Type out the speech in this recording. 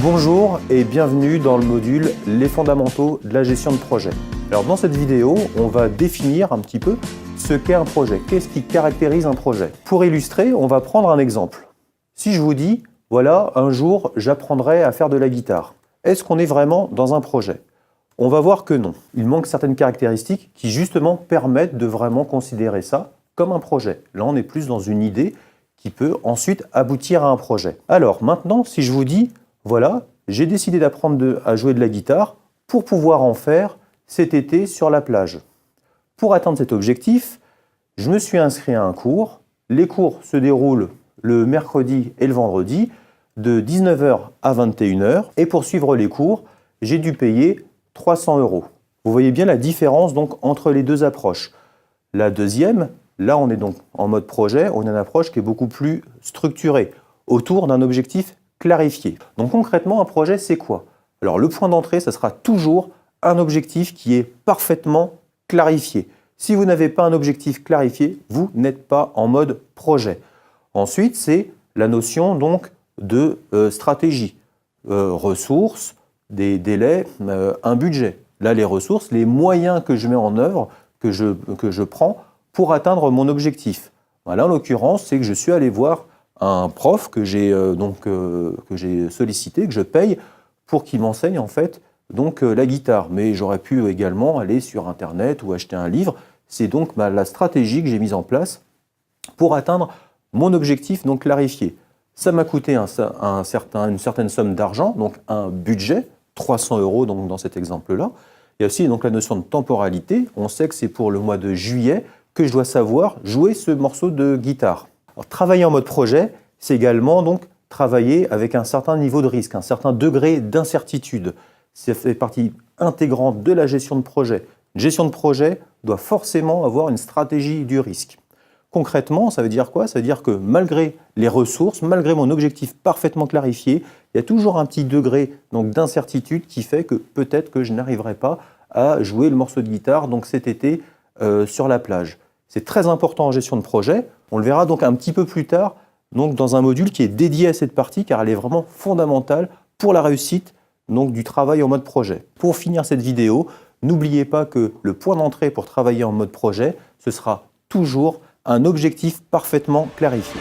Bonjour et bienvenue dans le module « Les fondamentaux de la gestion de projet ». Alors dans cette vidéo, on va définir un petit peu ce qu'est un projet. Qu'est-ce qui caractérise un projet? Pour illustrer, on va prendre un exemple. Si je vous dis, voilà, un jour, j'apprendrai à faire de la guitare. Est-ce qu'on est vraiment dans un projet? On va voir que non. Il manque certaines caractéristiques qui justement permettent de vraiment considérer ça comme un projet. Là, on est plus dans une idée qui peut ensuite aboutir à un projet. Alors maintenant, si je vous dis, voilà, j'ai décidé d'apprendre à jouer de la guitare pour pouvoir en faire cet été sur la plage. Pour atteindre cet objectif, je me suis inscrit à un cours. Les cours se déroulent le mercredi et le vendredi de 19h à 21h. Et pour suivre les cours, j'ai dû payer 300 €. Vous voyez bien la différence donc entre les deux approches. La deuxième, là on est donc en mode projet, on a une approche qui est beaucoup plus structurée, autour d'un objectif clarifié. Donc concrètement, un projet c'est quoi? Alors le point d'entrée, ça sera toujours un objectif qui est parfaitement clarifié. Si vous n'avez pas un objectif clarifié, vous n'êtes pas en mode projet. Ensuite, c'est la notion donc de stratégie, ressources, des délais, un budget. Là, les ressources, les moyens que je mets en œuvre, que je prends pour atteindre mon objectif. Là, en l'occurrence, c'est que je suis allé voir un prof que j'ai sollicité, que je paye pour qu'il m'enseigne en fait la guitare. Mais j'aurais pu également aller sur Internet ou acheter un livre. C'est donc la stratégie que j'ai mise en place pour atteindre mon objectif donc clarifié. Ça m'a coûté une certaine somme d'argent, donc un budget, 300 € donc dans cet exemple-là. Il y a aussi donc la notion de temporalité. On sait que c'est pour le mois de juillet que je dois savoir jouer ce morceau de guitare. Alors, travailler en mode projet, c'est également donc travailler avec un certain niveau de risque, un certain degré d'incertitude. Ça fait partie intégrante de la gestion de projet. Une gestion de projet doit forcément avoir une stratégie du risque. Concrètement, ça veut dire quoi? Ça veut dire que malgré les ressources, malgré mon objectif parfaitement clarifié, il y a toujours un petit degré d'incertitude qui fait que peut-être que je n'arriverai pas à jouer le morceau de guitare donc cet été sur la plage. C'est très important en gestion de projet. On le verra donc un petit peu plus tard donc dans un module qui est dédié à cette partie car elle est vraiment fondamentale pour la réussite donc, du travail en mode projet. Pour finir cette vidéo, n'oubliez pas que le point d'entrée pour travailler en mode projet, ce sera toujours un objectif parfaitement clarifié.